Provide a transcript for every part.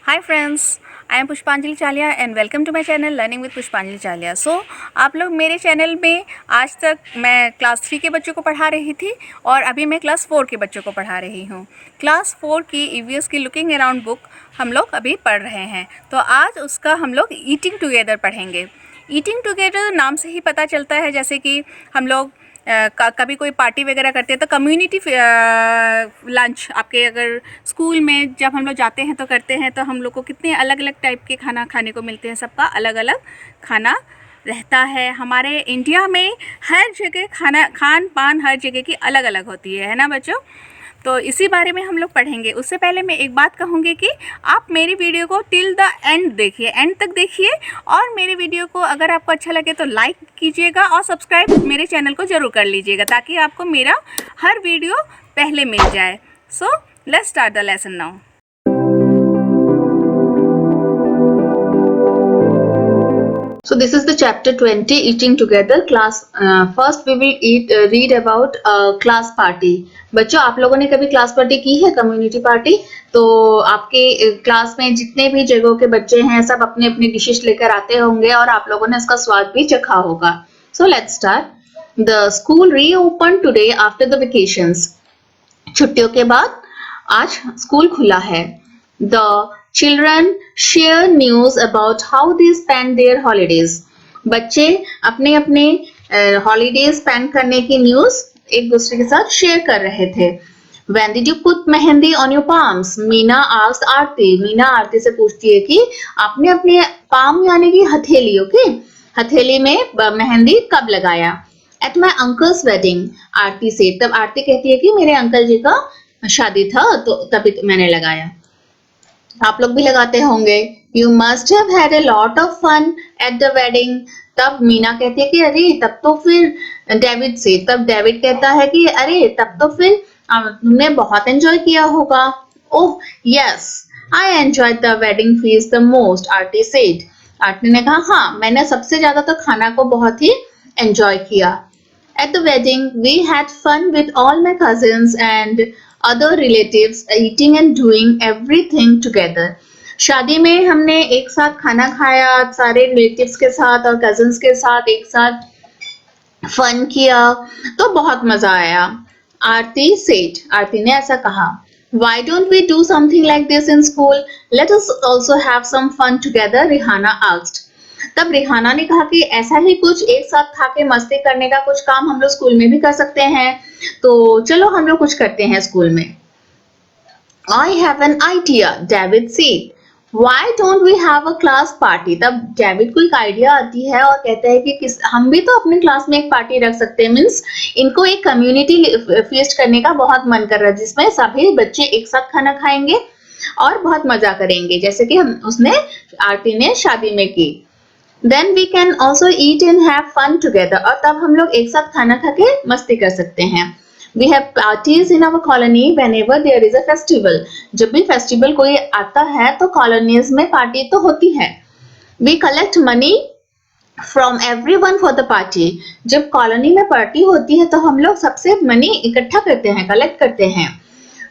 Hi friends, I am Pushpanjali Chaliya and welcome to my channel learning with Pushpanjali Chaliya. आप लोग मेरे channel में आज तक मैं क्लास 3 के बच्चों को पढ़ा रही थी और अभी मैं क्लास 4 के बच्चों को पढ़ा रही हूँ। क्लास 4 की ईवीएस की लुकिंग अराउंड बुक हम लोग अभी पढ़ रहे हैं, तो आज उसका हम लोग ईटिंग टुगेदर पढ़ेंगे। ईटिंग टुगेदर नाम से ही पता चलता है, जैसे कि हम लोग कभी कोई पार्टी वगैरह करते हैं तो कम्युनिटी लंच आपके अगर स्कूल में जब हम लोग जाते हैं तो करते हैं, तो हम लोग को कितने अलग अलग टाइप के खाना खाने को मिलते हैं। सबका अलग अलग खाना रहता है। हमारे इंडिया में हर जगह खान पान हर जगह की अलग अलग होती है ना बच्चों। तो इसी बारे में हम लोग पढ़ेंगे। उससे पहले मैं एक बात कहूँगी कि आप मेरी वीडियो को टिल द एंड देखिए, एंड तक देखिए, और मेरे वीडियो को अगर आपको अच्छा लगे तो लाइक कीजिएगा और सब्सक्राइब मेरे चैनल को ज़रूर कर लीजिएगा, ताकि आपको मेरा हर वीडियो पहले मिल जाए। So let's start the lesson now. So this is the chapter 20, eating together. Class first we will read about class party. बच्चों, आप लोगों ने कभी क्लास पार्टी की है, कम्युनिटी पार्टी? तो आपके क्लास में जितने भी जगहों के बच्चे हैं सब अपने अपने डिशेस लेकर आते होंगे और आप लोगों ने इसका स्वाद भी चखा होगा। So let's start. The school reopened today after the vacations. छुट्टियों के बाद आज स्कूल खुला है। The children share news about how they spend their holidays. बच्चे अपने अपने हॉलीडेज स्पेंड करने की न्यूज एक दूसरे के साथ शेयर कर रहे थे। When did you put mehndi on your palms? Meena asked आरती। मीना आरती से पूछती है कि आपने अपने पाम यानी कि हथेली, ओके, हथेली में मेहंदी कब लगाया? At my uncle's wedding, आरती से। तब आरती कहती है कि मेरे अंकल जी का शादी था तो तभी मैंने लगाया। आप लोग भी लगाते होंगे। You must have had a lot of fun at the wedding. तब मीना कहती है कि अरे तब तो फिर डेविड से। तब डेविड कहता है कि अरे तब तो फिर तुमने बहुत एंजॉय किया होगा। Oh yes, I enjoyed the wedding feast the most, Aarti said. आरती ने कहा हाँ, मैंने सबसे ज्यादा तो खाना को बहुत ही एंजॉय किया। At the wedding, we had fun with all my cousins and other relatives, eating and doing everything together. शादी में हमने एक साथ खाना खाया, सारे रिलेटिव्स के साथ और कजिन्स के साथ एक साथ फन किया, तो बहुत मजा आया। आरती said, आरती ने ऐसा कहा। Why don't we do something like this in school? Let us also have some fun together, Rihanna asked. तब रिहाना ने कहा कि ऐसा ही कुछ एक साथ खा के मस्ती करने का कुछ काम हम लोग स्कूल में भी कर सकते हैं, तो चलो हम लोग कुछ करते हैं स्कूल में। I have an idea, David said. Why don't we have a class party? तब डेविड को एक आइडिया आती है और कहता है कि हम भी तो अपने क्लास में एक पार्टी रख सकते हैं। मीन्स इनको एक कम्युनिटी फीस्ट करने का बहुत मन कर रहा है, जिसमें सभी बच्चे एक साथ खाना खाएंगे और बहुत मजा करेंगे, जैसे कि उसने आरती ने शादी में की। Then we can also eat and have fun together. और तब हम लोग एक साथ खाना खा के मस्ती कर सकते हैं। We have parties in our colony whenever there is a festival. जब भी फेस्टिवल कोई आता है तो कॉलोनीज में पार्टी तो होती है। We collect money from everyone for the party. जब कॉलोनी में पार्टी होती है तो हम लोग सबसे मनी इकट्ठा करते हैं, कलेक्ट करते हैं।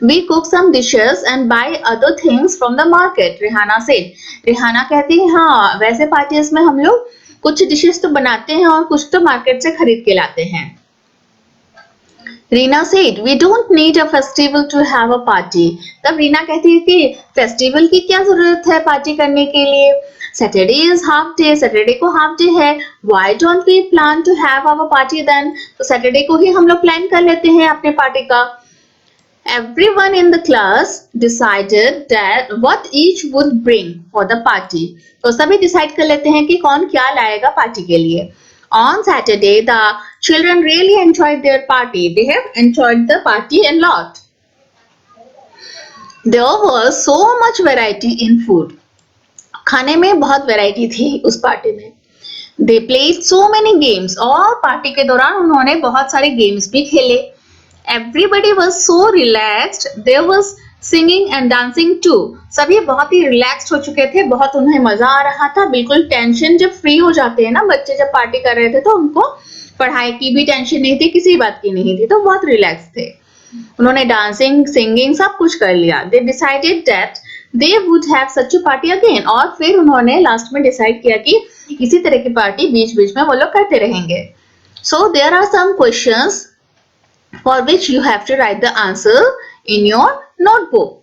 We cook some dishes and buy other things from the market, Rihanna said. Rihanna कहती है हाँ, वैसे पार्टीज में हम लोग कुछ डिशेस तो बनाते हैं और कुछ तो मार्केट से खरीद के लाते हैं। Reena said, we don't need a festival to have a party. तब रीना कहती है कि फेस्टिवल की क्या जरूरत है पार्टी करने के लिए? Saturday is half day, Saturday को हाफ डे है। Why don't we plan to have our party then? तो सैटरडे को ही हम लोग प्लान कर लेते हैं अपने पार्टी का। Everyone in the class decided that what each would bring for the party. तो सभी डिसाइड कर लेते हैं कि कौन क्या लाएगा पार्टी के लिए। On Saturday, the children really enjoyed their party. They have enjoyed the party a lot. There was so much variety in food. खाने में बहुत वैरायटी थी उस पार्टी में। They played so many games. और पार्टी के दौरान उन्होंने बहुत सारे गेम्स भी खेले। Everybody was so relaxed. There was singing and dancing too. सभी बहुत ही रिलैक्स्ड हो चुके थे, बहुत उन्हें मजा आ रहा था। बिल्कुल टेंशन जब फ्री हो जाते हैं ना बच्चे, जब पार्टी कर रहे थे तो उनको पढ़ाई की भी टेंशन नहीं थी, किसी बात की नहीं थी, तो बहुत रिलैक्स थे। उन्होंने डांसिंग, सिंगिंग सब कुछ कर लिया। They decided that they would have such a party again. और फिर उन्होंने लास्ट में डिसाइड किया कि इसी तरह की पार्टी बीच बीच में वो लोग करते रहेंगे. So there are some questions for which you have to write the answer in your notebook.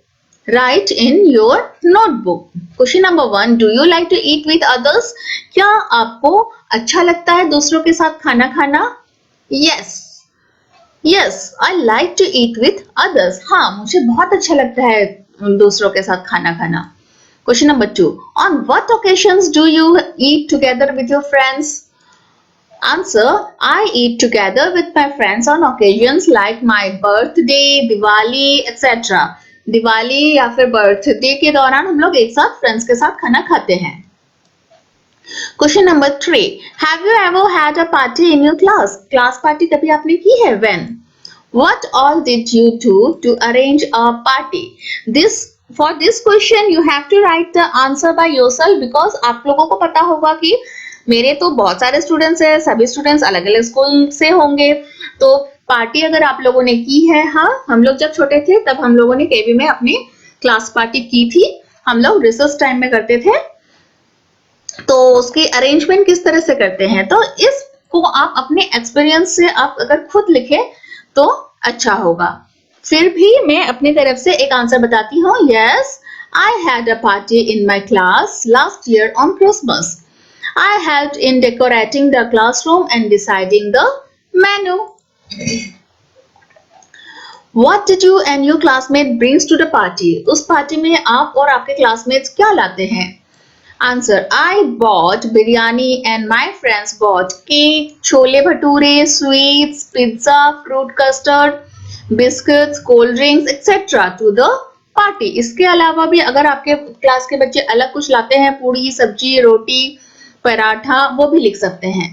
Write in your notebook. Question number 1, do you like to eat with others? क्या आपको अच्छा लगता है दूसरों के साथ खाना खाना? Yes. Yes, I like to eat with others. हाँ, मुझे बहुत अच्छा लगता है दूसरों के साथ खाना खाना. Question number 2, on what occasions do you eat together with your friends? Answer, I eat together with my friends on occasions like my birthday, Diwali, etc. Diwali या फिर बर्थडे के दौरान हम लोग एक साथ फ्रेंड्स के साथ खाना खाते हैं. Question number 3, have you ever had a party in your class? Class party कभी आपने की है? When? What all did you do to arrange a party? For this question you have to write the answer by yourself because आप लोगों को पता होगा कि मेरे तो बहुत सारे स्टूडेंट्स हैं, सभी स्टूडेंट्स अलग अलग स्कूल से होंगे. तो पार्टी अगर आप लोगों ने की है, हाँ, हम लोग जब छोटे थे तब हम लोगों ने केवी में अपनी क्लास पार्टी की थी. हम लोग रिसर्च टाइम में करते थे. तो उसकी अरेंजमेंट किस तरह से करते हैं, तो इसको आप अपने एक्सपीरियंस से आप अगर खुद लिखें तो अच्छा होगा. फिर भी मैं अपनी तरफ से एक आंसर बताती हूँ. Yes, I had a party in my class last year on Christmas. I helped in decorating the classroom and deciding the menu. What did you and your classmate brings to the party? उस party में आप और आपके classmates क्या लाते हैं? Answer, I bought biryani and my friends bought cake, chole bhature, sweets, pizza, fruit custard, biscuits, cold drinks, etc. to the party. इसके अलावा भी अगर आपके क्लास के बच्चे अलग कुछ लाते हैं, पूड़ी, सब्जी, रोटी, पराठा, वो भी लिख सकते हैं.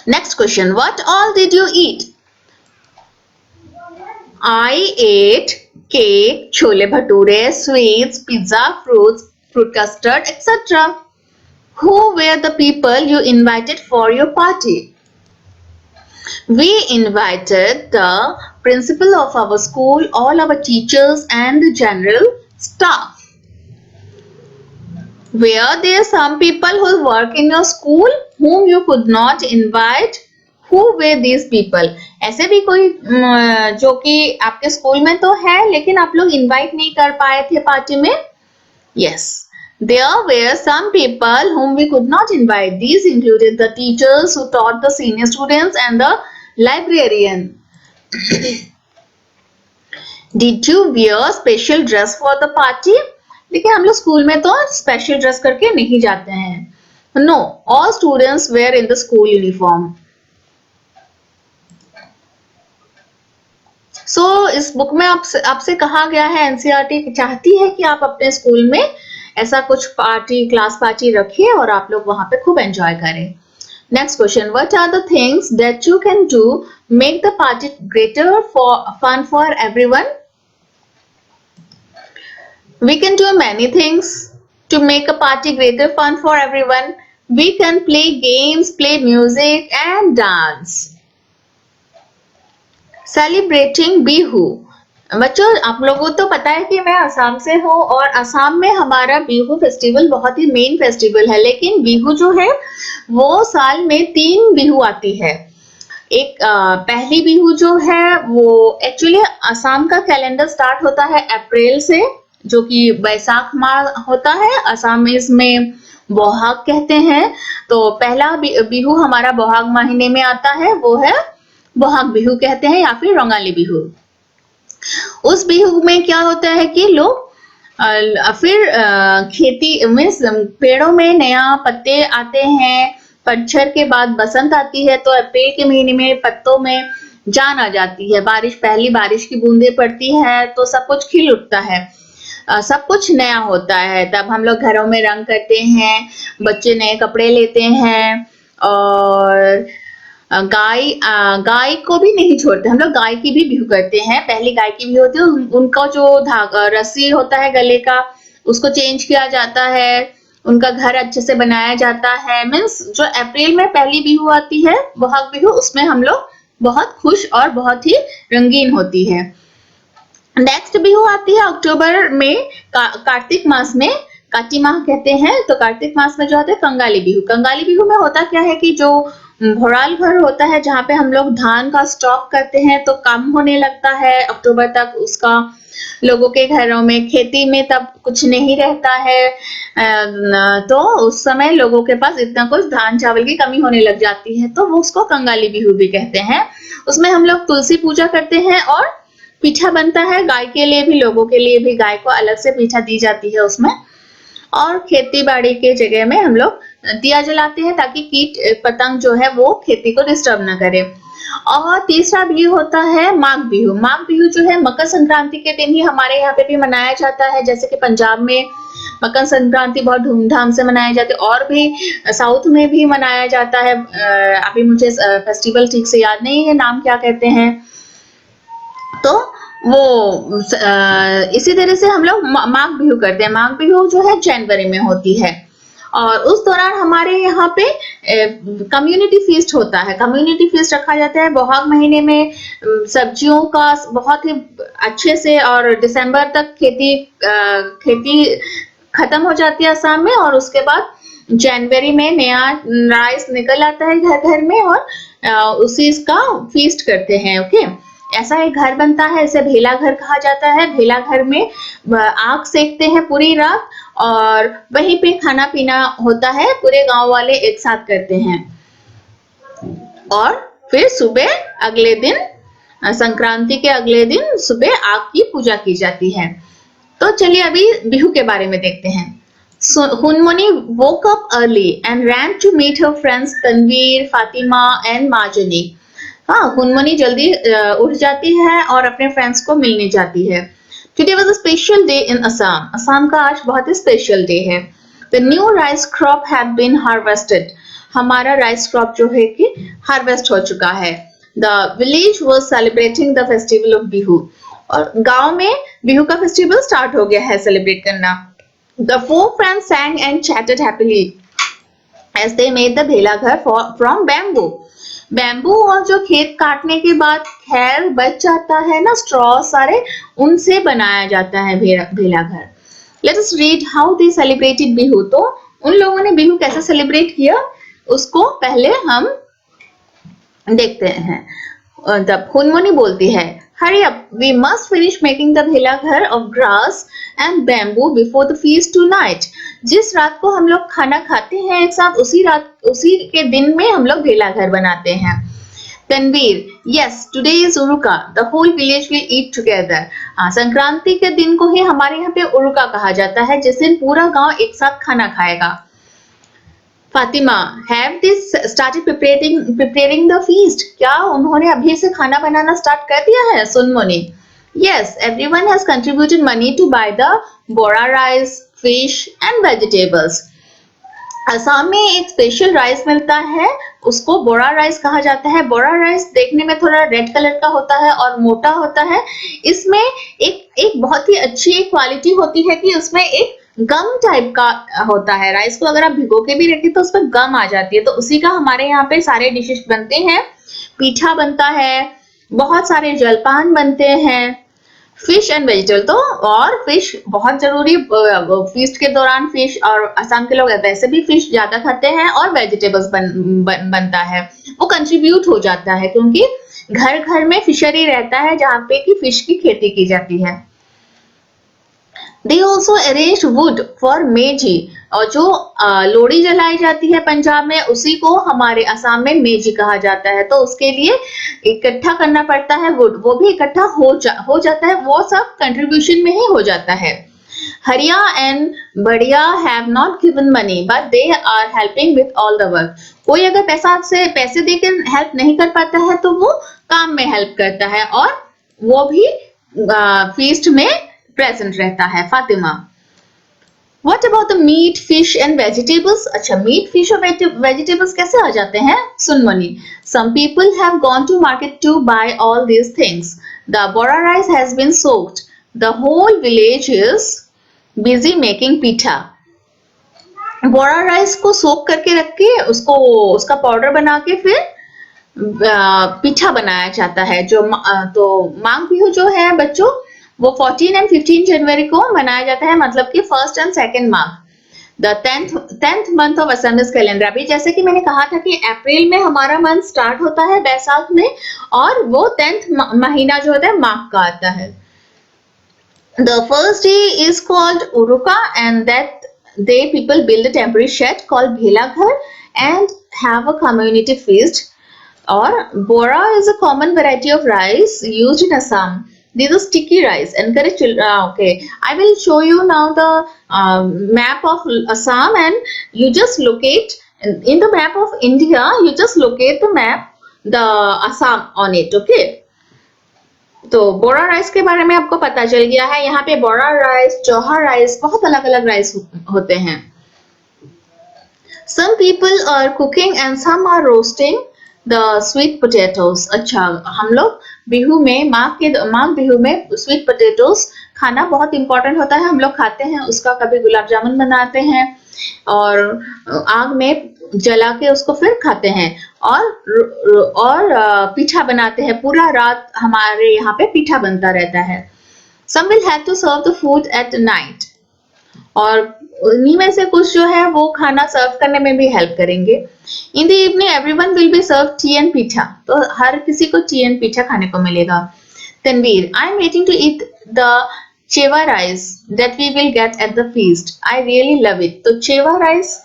Next question, what all did you eat? I ate cake, chole bhature, sweets, pizza, fruit custard, etc. Who were the people you invited for your party? We invited the principal of our school, all our teachers and the general staff. Were there some people who work in your school whom you could not invite? Who were these people? ऐसे भी कोई जो कि आपके school में तो है लेकिन आप लोग इनवाइट नहीं कर पाए थे पार्टी में? Yes, there were some people whom we could not invite. These included the teachers who taught the senior students and the librarian. Did you wear special dress for the party? देखिए हम लोग school में तो special dress करके नहीं जाते हैं. No, all students were in the school uniform. So इस बुक में आपसे कहा गया है, एनसीईआरटी चाहती है कि आप अपने स्कूल में ऐसा कुछ पार्टी, क्लास पार्टी रखिए और आप लोग वहां पे खूब एंजॉय करें. Next question, what are the things that you can do make the party greater fun for everyone? We can do many things to make a party greater fun for everyone. We can play games, play music and dance. Celebrating Bihu. बच्चों आप लोगों को तो पता है कि मैं असम से हूँ और असम में हमारा बिहू फेस्टिवल बहुत ही मेन फेस्टिवल है. लेकिन बिहू जो है वो साल में 3 बिहू आती है. एक पहली बिहू जो है वो एक्चुअली असम का कैलेंडर स्टार्ट होता है अप्रैल से, जो कि बैसाख माह होता है. असम में इसमें बोहाग कहते हैं. तो पहला बिहू हमारा बोहाग महीने में आता है, वो है बोहाग बिहू कहते हैं या फिर रंगाली बिहू. उस बिहू में क्या होता है कि लोग फिर खेती में पेड़ों में नया पत्ते आते हैं. पतझड़ के बाद बसंत आती है तो अप्रैल के महीने में पत्तों में जान आ जाती है. पहली बारिश की बूंदें पड़ती है तो सब कुछ खिल उठता है, सब कुछ नया होता है. तब हम लोग घरों में रंग करते हैं, बच्चे नए कपड़े लेते हैं और गाय को भी नहीं छोड़ते. हम लोग गाय की भी बिहू करते हैं. पहली गाय की बिहू होती है, उनका जो धागा रस्सी होता है गले का उसको चेंज किया जाता है, उनका घर अच्छे से बनाया जाता है. मीन्स जो अप्रैल में पहली बिहू आती है बोहाग बिहू, उसमें हम लोग बहुत खुश और बहुत ही रंगीन होती है. नेक्स्ट बिहू आती है अक्टूबर में, कार्तिक मास में, काटी माह कहते हैं। तो कार्तिक मास में जो होता है कंगाली बिहू। कंगाली बिहू में होता क्या है कि जो भोराल घर होता है जहाँ पे हम लोग धान का स्टॉक करते हैं तो कम होने लगता है अक्टूबर तक उसका, लोगों के घरों में खेती में तब कुछ नहीं रहता है, तो उस समय लोगों के पास इतना कुछ धान चावल की कमी होने लग जाती है, तो वो उसको कंगाली बिहू भी कहते हैं। उसमें हम लोग तुलसी पूजा करते हैं और पीठा बनता है, गाय के लिए भी लोगों के लिए भी, गाय को अलग से पीठा दी जाती है उसमें। और खेती बाड़ी के जगह में हम लोग दिया जलाते हैं ताकि कीट पतंग जो है वो खेती को डिस्टर्ब ना करे। और तीसरा बिहू होता है माघ बिहू। माघ बिहू जो है मकर संक्रांति के दिन ही हमारे यहाँ पे भी मनाया जाता है, जैसे कि पंजाब में मकर संक्रांति बहुत धूमधाम से मनाई जाती है और भी साउथ में भी मनाया जाता है। अभी मुझे फेस्टिवल ठीक से याद नहीं है नाम क्या कहते हैं। तो वो इसी तरह से हम लोग माघ बिहू करते हैं। माघ बिहू जो है जनवरी में होती है और उस दौरान हमारे यहाँ पे कम्युनिटी फीस्ट होता है। कम्युनिटी फीस्ट रखा जाता है बौहाग महीने में, सब्जियों का बहुत ही अच्छे से, और दिसंबर तक खेती खत्म हो जाती है असम में, और उसके बाद जनवरी में नया राइस निकल आता है घर घर में और उसी का फीस्ट करते हैं। ओके, ऐसा एक घर बनता है, इसे भेला घर कहा जाता है। भेला घर में आग सेकते हैं पूरी रात और वहीं पे खाना पीना होता है, पूरे गांव वाले एक साथ करते हैं। और फिर सुबह अगले दिन, संक्रांति के अगले दिन सुबह आग की पूजा की जाती है। तो चलिए अभी बिहू के बारे में देखते हैं। So Hunmoni woke up early and ran to meet her friends Tanveer, Fatima and Marjani. हाँ, हुनमनी जल्दी उठ जाती है और अपने फ्रेंड्स को मिलने जाती है। Today was a special day in Assam. Assam का आज बहुत ही स्पेशल डे है। The new rice crop had been harvested. हमारा राइस क्रॉप जो है कि हार्वेस्ट हो चुका है। The village was celebrating the festival of Bihu. और गांव में बिहू का फेस्टिवल स्टार्ट हो गया है सेलिब्रेट करना। The four friends sang and chatted happily as they made the भेला घर from bamboo. बैम्बू और जो खेत काटने के बाद खैर बच जाता है ना, स्ट्रॉ सारे, उनसे बनाया जाता है भेला घर। Let us read how they celebrated Bihu. तो उन लोगों ने बिहू कैसे सेलिब्रेट किया उसको पहले हम देखते हैं। तब हुनमुनी बोलती है, Hurry up, we must finish making the भेला घर of grass and bamboo before the feast tonight. जिस रात को हम लोग खाना खाते हैं एक साथ, उसी के दिन में हम लोग भेला घर बनाते हैं। Tanveer, yes, today is Uruka, the whole village will eat together. Sankranti के दिन को ही हमारे यहाँ पे उरुका कहा जाता है, जिस दिन पूरा गांव एक साथ खाना खाएगा। Fatima, have they started preparing the feast? क्या उन्होंने अभी से खाना बनाना स्टार्ट कर दिया है? सुनमुनी, yes, everyone has contributed money to buy the bora rice, fish and vegetables. Assam में एक स्पेशल राइस मिलता है, उसको बोरा राइस कहा जाता है। बोरा राइस देखने में थोड़ा रेड कलर का होता है और मोटा होता है। इसमें एक बहुत ही अच्छी क्वालिटी होती है कि उसमें एक गम टाइप का होता है। राइस को अगर आप भिगो के भी रखें तो उसमें गम आ जाती है, तो उसी का हमारे यहाँ पे सारे डिशेस बनते हैं। पीठा बनता है, बहुत सारे जलपान बनते हैं, फिश एंड वेजिटेबल। तो और फिश बहुत जरूरी, फीस्ट के दौरान फिश, और असम के लोग वैसे भी फिश ज्यादा खाते हैं, और वेजिटेबल्स बनता है। वो कंट्रीब्यूट हो जाता है क्योंकि घर घर में फिशरी रहता है जहाँ पे कि फिश की खेती की जाती है। They also arranged wood for मेजी, और जो लोड़ी जलाई जाती है पंजाब में उसी को हमारे असम में मेजी कहा जाता है। तो उसके लिए इकट्ठा करना पड़ता है वुड, वो भी इकट्ठा हो जाता है, वो सब कंट्रीब्यूशन में ही हो जाता है। Hariya and Badhiya have not given money but they are helping with all the work. कोई अगर पैसे देकर हेल्प नहीं कर पाता है तो वो काम में हेल्प करता है और वो भी फीस्ट में प्रेजेंट रहता है। Fatima, What about the meat, fish and vegetables? अच्छा, मीट, फिश और वेजिटेबल्स कैसे आ जाते हैं? सुनमनी, Some people have gone to market to buy all these things. The bora rice has been soaked. The whole village is busy making pita. Bora rice को सोक करके रख के उसका पाउडर बना के फिर पीठा बनाया जाता है। तो माघ बिहू जो है बच्चों, वो 14 एंड 15 जनवरी को मनाया जाता है, मतलब कि फर्स्ट एंड सेकेंड माह, the tenth month of Assamese calendar. अभी जैसे कि मैंने कहा था कि अप्रैल में हमारा मंथ स्टार्ट होता है बैसाख में, और वो 10th महीना जो होता है माघ का आता है। The first day is called Uruka, and that day people build a temporary shed called Bhelaghar and have a community feast. Or Bora is a common variety of rice used in Assam. These are sticky rice. Encourage children. Okay, I will show you now the map of Assam, and you just locate in the map of India. You just locate the map, the Assam on it. Okay. तो बोरा rice के बारे में आपको पता चल गया है। यहाँ पे बोरा राइस, जौहर राइस, बहुत अलग अलग राइस होते हैं। Some people are cooking and some are roasting the sweet potatoes. अच्छा, हम लोग बिहू में, माघ बिहू में स्वीट पोटैटोस खाना बहुत इंपॉर्टेंट होता है। हम लोग खाते हैं उसका, कभी गुलाब जामुन बनाते हैं और आग में जला के उसको फिर खाते हैं, और पीठा बनाते हैं। पूरा रात हमारे यहाँ पे पीठा बनता रहता है। Some will have to serve the food at night. और उन्हीं में से कुछ जो है वो खाना सर्व करने में भी हेल्प करेंगे। In the evening everyone will be serve tea and pitha, तो हर किसी को टी एंड पीठा खाने को मिलेगा। Tanvir, I am waiting to eat the chewa rice that we will get at the feast, I really love it. तो चेवा राइस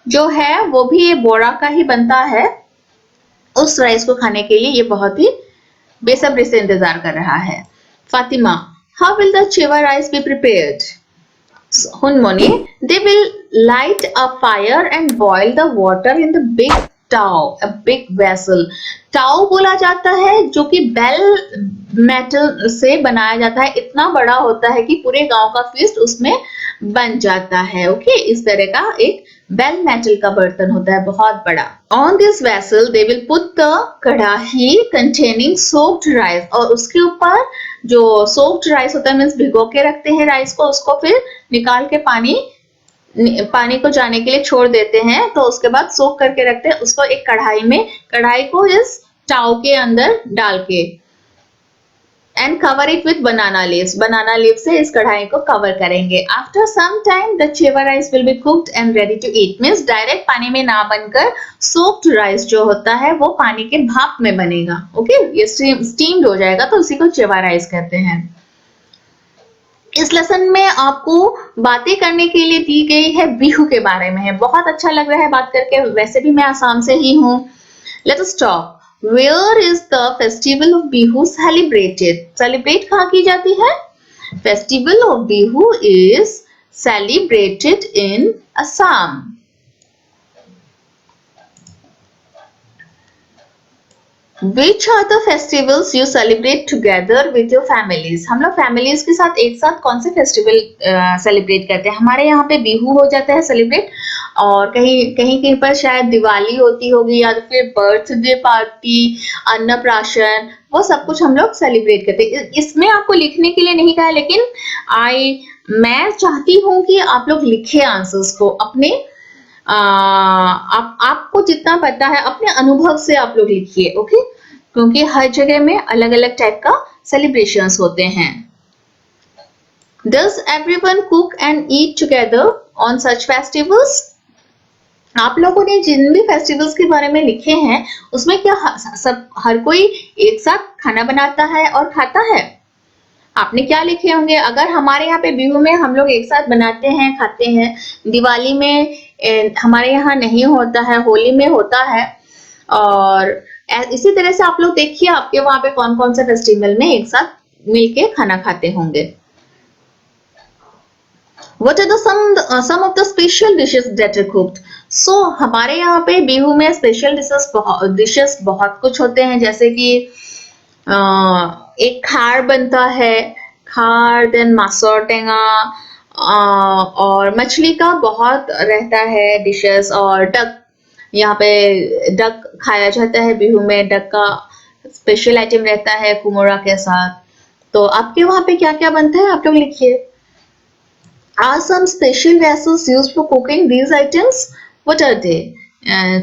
जो है वो भी ये बोरा का ही बनता है। उस राइस को खाने के लिए ये बहुत ही बेसब्री से इंतजार कर रहा है। Fatima, how will the chewa rice be prepared? Hunmoni, they will light a fire and boil the water in the big tau, a big vessel. Tau बोला जाता है जो कि बेल मेटल से बनाया जाता है। इतना बड़ा होता है कि पूरे गांव का फीस्ट उसमें बन जाता है। ओके, इस तरह का एक बेल मेटल का बर्तन होता है, बहुत बड़ा। On this vessel they will put the कढ़ाई कंटेनिंग सोक्ड राइस, और उसके ऊपर जो सोक्ड राइस होता है, मीन्स भिगो के रखते हैं राइस को, उसको फिर निकाल के पानी को जाने के लिए छोड़ देते हैं। तो उसके बाद सोक करके रखते हैं उसको एक कढ़ाई को इस टाउ के अंदर डाल के, and cover it with banana leaves से इस कढ़ाई को कवर करेंगे। After some time the chewa rice will be cooked and ready to eat, means direct पानी में ना बनकर सोक्ड राइस जो होता है वो पानी के भाप में बनेगा। ओके, ये स्टीम्ड हो जाएगा, तो उसी को चेवा राइस कहते हैं। इस लेसन में आपको बातें करने के लिए दी गई है बिहू के बारे में है। बहुत अच्छा लग रहा है बात करके, वैसे भी मैं आसाम से ही हूँ। Let us talk, where is the festival of Bihu celebrated? Celebrate कहाँ की जाती है? Festival of Bihu is celebrated in Assam. Which are the festivals you celebrate together with your families? हम लोग फैमिलीज के साथ एक साथ कौन से फेस्टिवल सेलिब्रेट करते हैं? हमारे यहाँ पे बिहू हो जाता है सेलिब्रेट, और कहीं पर शायद दिवाली होती होगी, या फिर बर्थडे पार्टी, अन्नप्राशन, वो सब कुछ हम लोग सेलिब्रेट करते हैं। इसमें आपको लिखने के लिए नहीं कहा, लेकिन मैं चाहती हूँ कि आप लोग लिखे आंसर्स को अपने आपको जितना पता है अपने अनुभव से आप लोग लिखिए। ओके, क्योंकि हर जगह में अलग अलग टाइप का सेलिब्रेशंस होते हैं। Does everyone cook and eat together on such festivals? आप लोगों ने जिन भी फेस्टिवल्स के बारे में लिखे हैं उसमें क्या हर कोई एक साथ खाना बनाता है और खाता है? आपने क्या लिखे होंगे? अगर हमारे यहाँ पे बिहू में हम लोग एक साथ बनाते हैं, खाते हैं, दिवाली में हमारे यहाँ नहीं होता है, होली में होता है, और इसी तरह से आप लोग देखिए आपके वहां पे कौन कौन से फेस्टिवल में एक साथ मिलके खाना खाते होंगे। What are the some of the special dishes that are cooked? So हमारे यहाँ पे बिहू में स्पेशल डिशेस बहुत कुछ होते हैं, जैसे कि एक खार बनता है, खार, देन मासोर टेंगा, और मछली का बहुत रहता है डिशेस, और डक, यहाँ पे डक खाया जाता है बिहू में, डक का स्पेशल आइटम रहता है कुमोरा के साथ। तो आपके वहां पे क्या क्या बनता है आप लोग लिखिए। Are some special vessels used for cooking these items? What are they?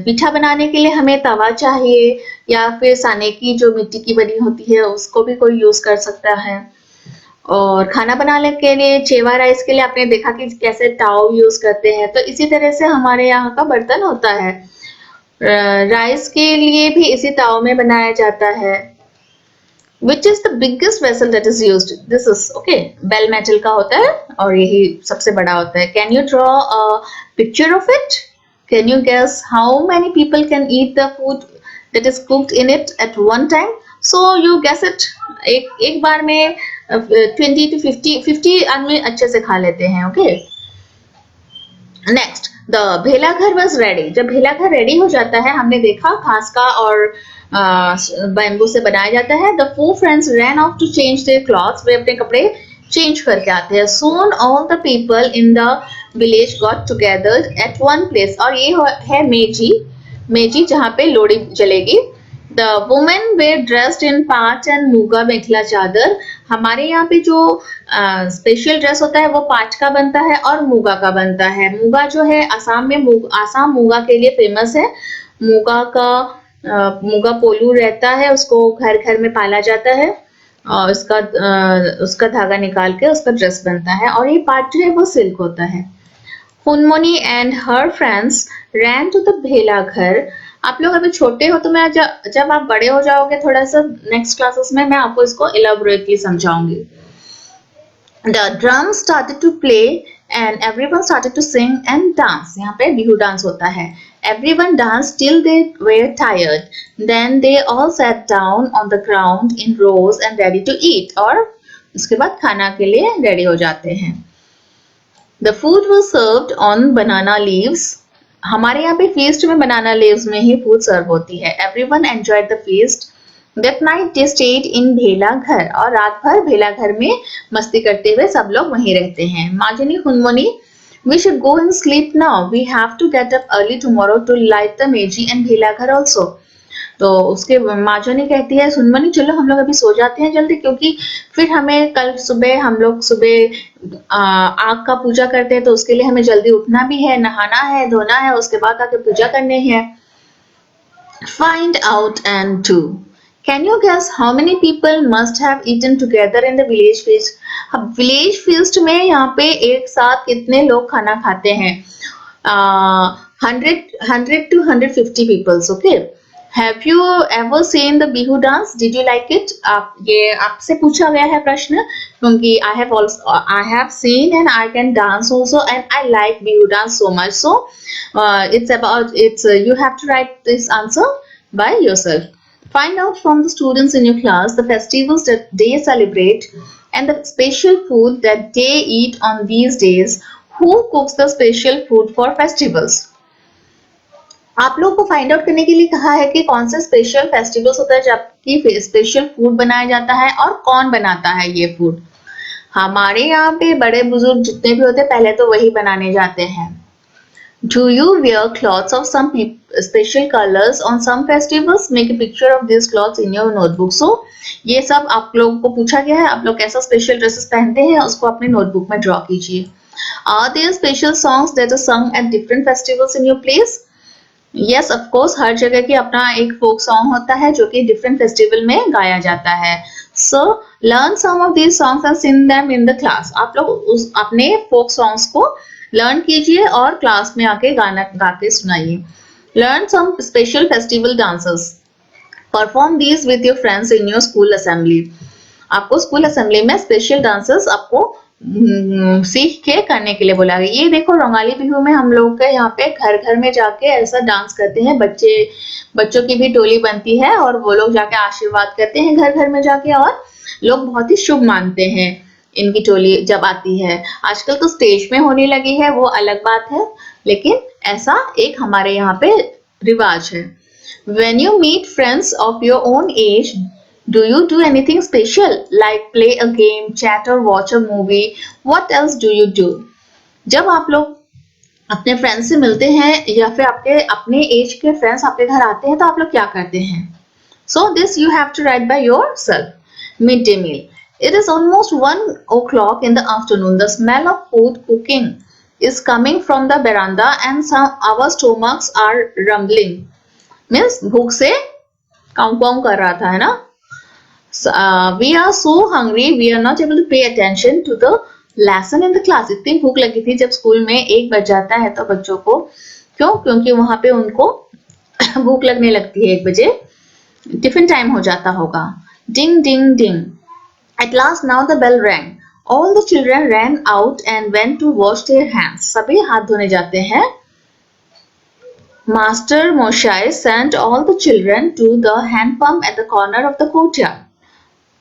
पीठा बनाने के लिए हमें तवा चाहिए, या फिर साने की जो मिट्टी की बनी होती है उसको भी कोई यूज कर सकता है। और खाना बनाने के लिए चेवा राइस के लिए आपने देखा कि कैसे टाव यूज करते हैं, तो इसी तरह से हमारे यहाँ का बर्तन होता है। राइस के लिए भी इसी ताव में बनाया जाता है। Which is the biggest vessel that is used? This is okay. Bell metal का होता है और यही सबसे बड़ा होता है। Can you draw a picture of it? Can you guess how many people can eat the food that is cooked in it at one time? So you guess it. एक बार में 20 to 50 आदमी अच्छे से खा लेते हैं। Okay. नेक्स्ट, द भेला घर was ready. जब भेला घर रेडी हो जाता है, हमने देखा घास का और बैम्बू से बनाया जाता है। The four friends ran off to change their clothes. वे अपने कपड़े चेंज करके आते हैं। Soon all the people in the village got together at one place. और ये है मेजी, मेजी जहाँ पे लोहड़ी जलेगी। The women were dressed in pat and Muga मेखला चादर। हमारे यहाँ पे जो स्पेशल ड्रेस होता है वो पाट का बनता है और मूगा का बनता है। मूगा जो है असम में आसाम मूगा के लिए फेमस है। मूगा का मूगा पोलू रहता है, उसको घर घर में पाला जाता है और उसका धागा निकाल के उसका ड्रेस बनता है। और ये पाट जो है वो सिल्क होता है। Hunmoni and her friends ran to the bhela ghar. आप लोग अभी छोटे हो तो मैं जब आप बड़े हो जाओगे थोड़ा सा नेक्स्ट क्लासेस में मैं आपको इसको elaborately समझाऊंगी। The drums started to play and everyone started to sing and dance. यहाँ पे बिहू डांस होता है। Everyone danced till they were tired. Then they all sat down on the ground in rows and ready to eat. और उसके बाद खाना के लिए रेडी हो जाते हैं। The food was served on banana leaves. हमारे यहाँ पे feast में banana leaves में ही food सर्व होती है। Everyone enjoyed the feast. That night they stayed in भेला घर। और रात भर भेला घर में मस्ती करते हुए सब लोग वहीं रहते हैं। माजुनी हुनमुनी, we should go and sleep now. We have to get up early tomorrow to light the meji and भेला घर also. तो उसके माजुनी कहती है हुनमुनी चलो हम लोग अभी सो जाते हैं जल्दी, क्योंकि फिर हमें कल सुबह हम लोग सुबह आग का पूजा करते हैं तो उसके लिए हमें जल्दी उठना भी है, नहाना है, धोना है, उसके बाद आके पूजा करनी है। Find out and do. Can you guess how many people must have eaten together in the village feast? अब village feast में यहाँ पे एक साथ कितने लोग खाना खाते हैं? 100 to 150 people. Okay. Have you ever seen the Bihu dance? Did you like it? ये आपसे पूछा गया है प्रश्न, क्योंकि I have seen and I can dance also and I like Bihu dance so much. So you have to write this answer by yourself. Find out from the students in your class the festivals that they celebrate and the special food that they eat on these days. Who cooks the special food for festivals? आप लोग को find out करने के लिए कहा है कि कौन से स्पेशल फेस्टिवल्स होता है जबकि स्पेशल फूड बनाया जाता है और कौन बनाता है ये फूड। हमारे यहाँ पे बड़े बुजुर्ग जितने भी होते हैं पहले तो वही बनाने जाते हैं। Do you wear clothes of some special colors on some festivals? Make a picture of these clothes in your notebook. So ये सब आप लोगों को पूछा गया है, आप लोग कैसा स्पेशल ड्रेसेस पहनते हैं उसको अपने नोटबुक में ड्रॉ कीजिए। Are there special songs that are sung at different festivals in your place? Yes, of course, हर जगह की अपना एक folk song होता है जो कि different festival में गाया जाता है। So learn some of these songs and sing them in the class. आप लोग अपने folk songs को लर्न कीजिए और क्लास में आके गाना गा के सुनाइए। Learn some special festival dances, perform these with your friends in your school assembly. आपको स्कूल असेंबली में स्पेशल डांसेस आपको सीख के करने के लिए बोला गया। ये देखो रंगाली बिहू में हम लोग के यहाँ पे घर घर में जाके ऐसा डांस करते हैं। बच्चों की भी टोली बनती है और वो लोग जाके आशीर्वाद करते हैं घर घर में जाके, और लोग बहुत ही शुभ मानते हैं इनकी टोली जब आती है। आजकल तो स्टेज में होने लगी है वो अलग बात है, लेकिन ऐसा एक हमारे यहाँ पे रिवाज है। When you meet friends of your own age, do you do anything special like play a game, chat or watch a movie? What else do you do? जब आप लोग अपने फ्रेंड्स से मिलते हैं या फिर आपके अपने एज के फ्रेंड्स आपके घर आते हैं तो आप लोग क्या करते हैं? So this you have to write by yourself. Midday meal. It is almost 1 o'clock in the afternoon. The smell of food cooking is coming from the veranda and our stomachs are rumbling. Means भूख से काउं काउं कर रहा था, है ना? We are so hungry, we are not able to pay attention to the lesson in the class. इतनी भूख लगी थी जब स्कूल में 1 बज जाता है तो बच्चों को, क्यों? क्योंकि वहां पे उनको भूख लगने लगती है 1 बजे, टिफिन टाइम हो जाता होगा. Ding ding ding. At last now the bell rang. All the children ran out and went to wash their hands. सभी हाथ धोने जाते हैं. Master Moshe sent all the children to the hand pump at the corner of the courtyard.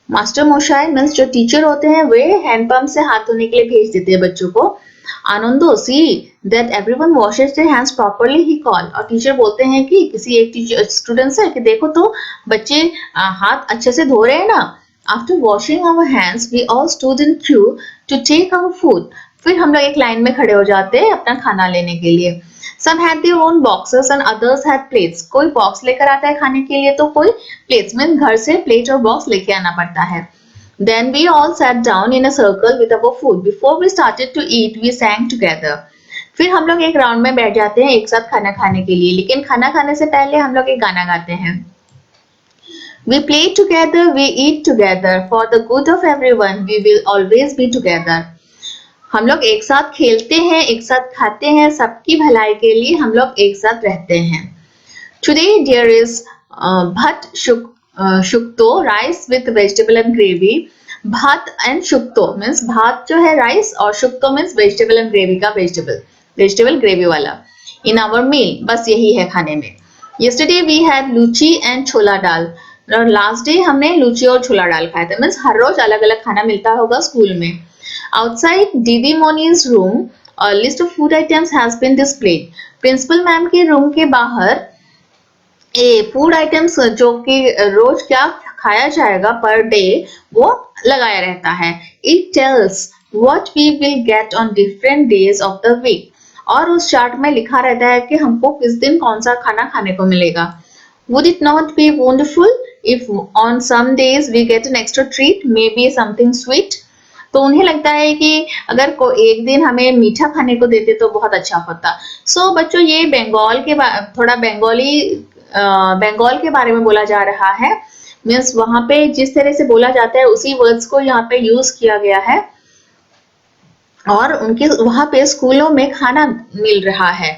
Master Moshai means जो teacher होते हैं वे handpump से हाथ धोने के लिए भेज देते हैं बच्चों को. Anando see that everyone washes their hands properly ही कॉल. और टीचर बोलते हैं कि किसी एक टीचर स्टूडेंट से कि देखो तो बच्चे हाथ अच्छे से धो रहे हैं ना. After washing our hands we all stood in queue to take our food. फिर हम लोग एक लाइन में खड़े हो जाते हैं अपना खाना लेने के लिए. Some had their own boxes and others had plates. कोई बॉक्स लेकर आता है खाने के लिए तो कोई प्लेट्स में घर से प्लेट और बॉक्स लेके आना पड़ता है. Then we all sat down in a circle with our food. Before we started to eat, we sang together. फिर हम लोग एक राउंड में बैठ जाते हैं एक साथ खाना खाने के लिए, लेकिन खाना खाने से पहले हम लोग एक गाना गाते हैं. We play together, we eat together. For the good of everyone, we will always be together. हम लोग एक साथ खेलते हैं, एक साथ खाते हैं, सबकी भलाई के लिए हम लोग एक साथ रहते हैं. Today there is bhat shukto, rice with vegetable and gravy. Bhat and shukto means भात जो है राइस और shukto means vegetable and gravy का vegetable gravy वाला. In our meal बस यही है खाने में. Yesterday we had luchi and chola dal. और लास्ट डे हमने लूची और छोला दाल खाया था. मीन्स हर रोज अलग अलग खाना मिलता होगा स्कूल में. Outside Didi Moni's room, a list of food items has been displayed. Principal ma'am के रूम के बाहर फूड आइटम्स जो कि रोज क्या खाया जाएगा पर डे वो लगाया रहता है. It tells what we will get on different days of the week. और उस चार्ट में लिखा रहता है कि हमको किस दिन कौन सा खाना खाने को मिलेगा. Would it not be wonderful if on some days we get an extra treat, maybe something sweet? तो उन्हें लगता है कि अगर एक दिन हमें मीठा खाने को देते तो बहुत अच्छा होता. सो बच्चों ये थोड़ा बंगाल के बारे में बोला जा रहा है. मीन्स वहां पे जिस तरह से बोला जाता है उसी वर्ड्स को यहाँ पे यूज किया गया है और उनके वहां पे स्कूलों में खाना मिल रहा है.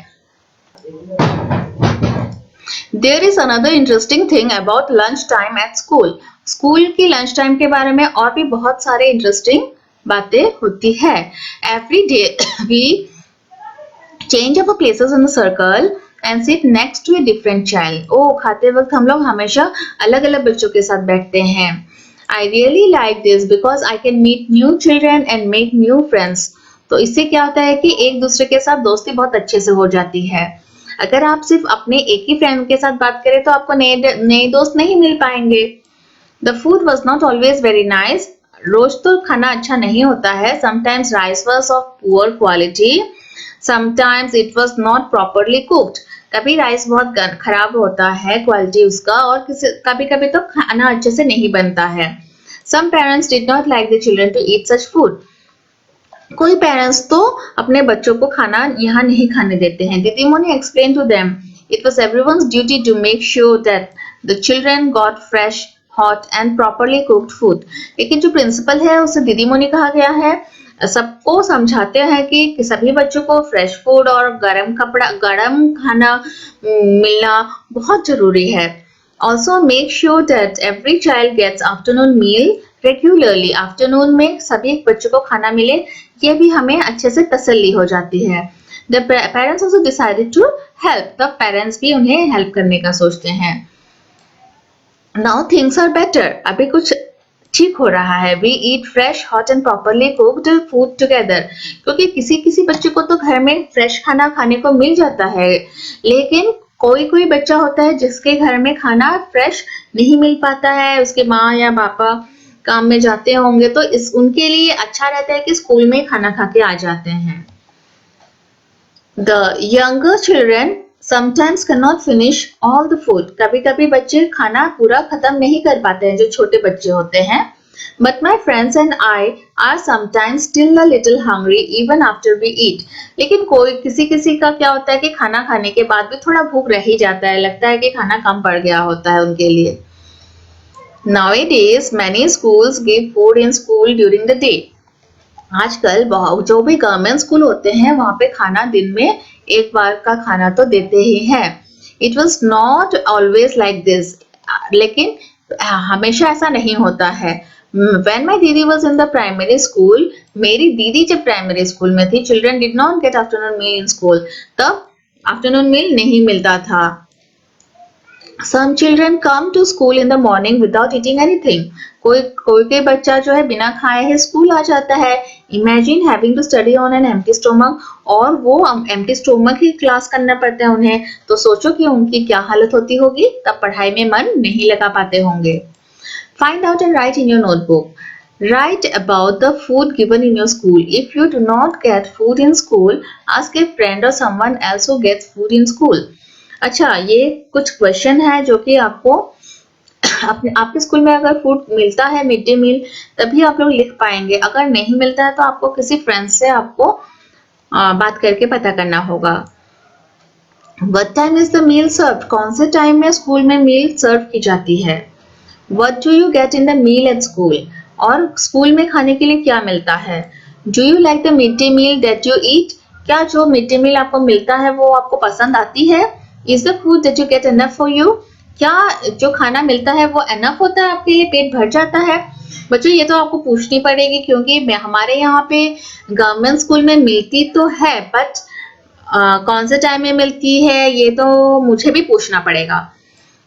There is another interesting thing about lunch time at school. School की लंच टाइम के बारे में और भी बहुत सारे इंटरेस्टिंग बातें होती है. Every day we change our places in the circle and sit next to a different child. खाते वक्त हम लोग हमेशा अलग अलग बच्चों के साथ बैठते हैं. I really like this because I can meet new children and make new friends. तो इससे क्या होता है कि एक दूसरे के साथ दोस्ती बहुत अच्छे से हो जाती है. अगर आप सिर्फ अपने एक ही फ्रेंड के साथ बात करें तो आपको नए दोस्त नहीं मिल पाएंगे. The food was not always very nice. रोज तो खाना अच्छा नहीं होता है. Sometimes rice was of poor quality. Sometimes it was not properly cooked. कभी राइस बहुत खराब होता है क्वालिटी उसका और कभी कभी तो खाना अच्छे से नहीं बनता है. Some parents did not like the children to eat such food. कोई पेरेंट्स तो अपने बच्चों को खाना यहाँ नहीं खाने देते हैं. Didi Moni explained to them it was everyone's duty to make sure that the children got fresh, hot and properly cooked food. लेकिन जो प्रिंसिपल है उसे दीदी मोनी कहा गया है. सबको समझाते हैं कि सभी बच्चों को फ्रेश फूड और गरम खाना मिलना बहुत जरूरी है. Also make sure that every child gets afternoon meal regularly. Afternoon में सभी बच्चों को खाना मिले ये भी हमें अच्छे से तसल्ली हो जाती है. The parents also decided to help. The parents भी उन्हें हेल्प करने का सोचते हैं. Now things are better. अभी कुछ ठीक हो रहा है. We eat fresh, hot and properly cooked food together. क्योंकि किसी बच्चे को तो घर में फ्रेश खाना खाने को मिल जाता है, लेकिन कोई बच्चा होता है जिसके घर में खाना फ्रेश नहीं मिल पाता है. उसके माँ या पापा काम में जाते होंगे तो उनके लिए अच्छा रहता है कि स्कूल में खाना खा के आ जाते हैं. The younger children sometimes cannot finish all the food. कभी-कभी बच्चे खाना पूरा खत्म नहीं कर पाते हैं जो छोटे बच्चे होते हैं. But my friends and I are sometimes still a little hungry even after we eat. लेकिन किसी का क्या होता है कि खाना खाने के बाद भी थोड़ा भूख रह ही जाता है. लगता है कि खाना कम पड़ गया होता है उनके लिए. Nowadays, many schools give food in school during the day. आजकल जो भी गवर्नमेंट स्कूल होते हैं वहाँ पे खाना दिन में एक बार का खाना तो देते ही हैं. It was not always like this. लेकिन हमेशा ऐसा नहीं होता है. When my दीदी was in the primary school, मेरी दीदी जब प्राइमरी स्कूल में थी, children did not get afternoon meal in school. तब आफ्टरनून मील नहीं मिलता था. Some children come to school in the morning without eating anything. कोई बच्चा जो है बिना खाए है स्कूल आ जाता है. Imagine having to study on an empty stomach, और वो empty stomach ही क्लास करना पड़ता है उन्हें. तो सोचो कि उनकी क्या हालत होती होगी. तब पढ़ाई में मन नहीं लगा पाते होंगे. Find out and write in your notebook. Write about the food given in your school. If you do not get food in school, ask a friend or someone else who gets food in school. अच्छा, ये कुछ question है जो कि आपको आपके school में अगर फूड मिलता है मिड डे मील तभी आप लोग लिख पाएंगे. अगर नहीं मिलता है तो आपको किसी फ्रेंड से आपको बात करके पता करना होगा. What time is the meal served? कौन से टाइम में स्कूल में मील सर्व की जाती है. What do you get in the meal at school? और स्कूल में खाने के लिए क्या मिलता है. Do you like the midday meal that you eat? क्या जो मिड डे मील आपको मिलता है वो आपको पसंद आती है. Is the food that you get enough for you? क्या जो खाना मिलता है वो enough होता है आपके लिए, पेट भर जाता है. बच्चों ये तो आपको पूछनी पड़ेगी क्योंकि हमारे यहाँ पे गवर्नमेंट स्कूल में मिलती तो है बट कौन से टाइम में मिलती है ये तो मुझे भी पूछना पड़ेगा.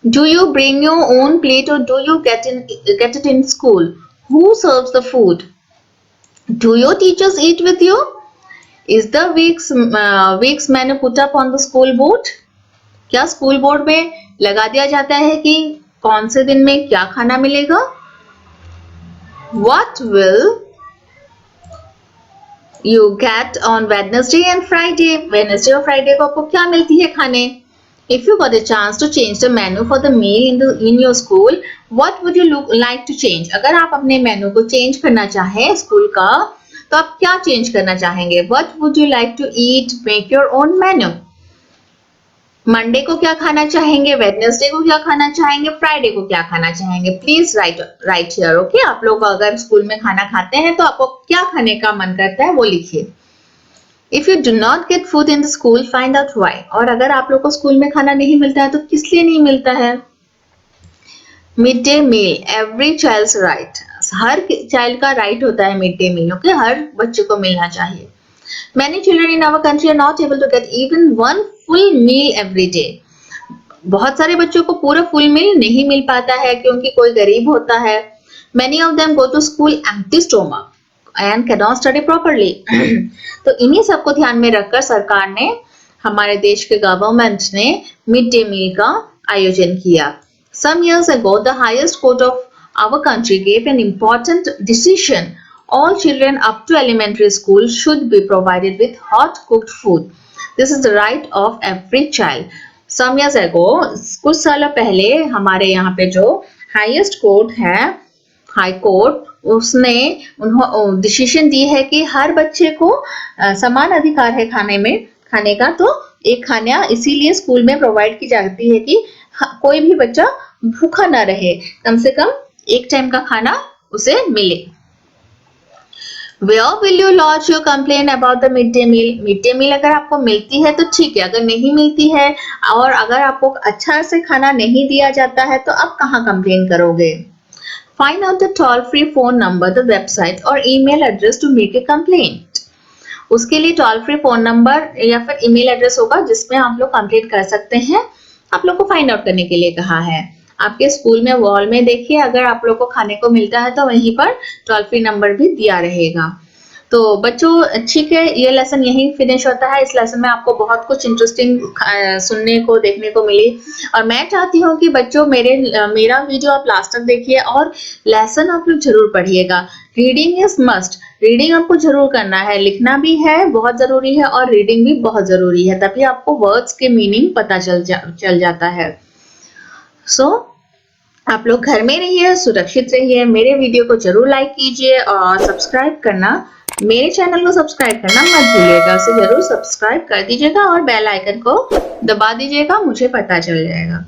Do you bring your own plate or do you get it in school? Who serves the food? Do your teachers eat with you? Is the week's menu put up on the school board? क्या school board में लगा दिया जाता है कि कौन से दिन में क्या खाना मिलेगा. What will you get on Wednesday and Friday? Wednesday और Friday को आपको क्या मिलती है खाने. If you got a chance to change the menu for the meal in your school, what would you like to change? अगर आप अपने मेनू को चेंज करना चाहें स्कूल का तो आप क्या चेंज करना चाहेंगे. What would you like to eat? Make your own menu. Monday को क्या खाना चाहेंगे, वेडनेसडे को क्या खाना चाहेंगे, फ्राइडे को क्या खाना चाहेंगे. Please right here. ओके, आप लोग अगर स्कूल में खाना खाते हैं तो आपको क्या खाने का मन करता है वो लिखिए. If you do not get food in the school, find out why. और अगर आप लोग को स्कूल में खाना नहीं मिलता है तो किस लिए नहीं मिलता है. Mid day meal, every child's right. हर चाइल्ड का राइट होता है मिड डे मील. ओके, हर बच्चे को मिलना चाहिए. Many children in our country are not able to get even one full meal every day. बहुत सारे बच्चों को पूरा फुल मील नहीं मिल पाता है क्योंकि कोई गरीब होता है. Many of them go to school empty stomach and cannot study properly. तो इन्हीं सबको ध्यान में रखकर सरकार ने, हमारे देश के गवर्नमेंट ने मिड डे मील का आयोजन किया. Some years ago, the highest court of our country gave an important decision. All children up to elementary school should be provided with hot cooked food. This is the right of every child. Some years ago, कुछ सालों पहले हमारे यहाँ पे जो highest court है, high court, उसने decision दी है कि हर बच्चे को समान अधिकार है खाने का. तो एक खाना इसीलिए स्कूल में प्रोवाइड की जाती है कि कोई भी बच्चा भूखा ना रहे, कम से कम एक टाइम का खाना उसे मिले. Where will you lodge your complaint about the midday meal? Midday meal अगर आपको मिलती है तो ठीक है, अगर नहीं मिलती है और अगर आपको अच्छा से खाना नहीं दिया जाता है तो आप कहाँ कंप्लेन करोगे. Find out the toll-free phone number, the website or email address to make a complaint. उसके लिए टोल फ्री फोन नंबर या फिर ईमेल एड्रेस होगा जिसमें आप लोग कंप्लेंट कर सकते हैं. आप लोग को फाइंड आउट करने के लिए कहा है. आपके स्कूल में वॉल में देखिए, अगर आप लोग को खाने को मिलता है तो वहीं पर टोल फ्री नंबर भी दिया रहेगा. तो बच्चों ठीक है, ये लेसन यहीं फिनिश होता है. इस लेसन में आपको बहुत कुछ इंटरेस्टिंग सुनने को देखने को मिली और मैं चाहती हूँ कि बच्चों मेरा वीडियो आप लास्ट तक देखिए और लेसन आप लोग जरूर पढ़िएगा. Reading is must. रीडिंग आपको जरूर करना है, लिखना भी है बहुत जरूरी है और रीडिंग भी बहुत जरूरी है, तभी आपको वर्ड्स के मीनिंग पता चल जाता है. सो आप लोग घर में रहिए, सुरक्षित रहिए. मेरे वीडियो को जरूर लाइक कीजिए और सब्सक्राइब करना, मेरे चैनल को सब्सक्राइब करना मत भूलिएगा. उसे जरूर सब्सक्राइब कर दीजिएगा और बेल आइकन को दबा दीजिएगा, मुझे पता चल जाएगा.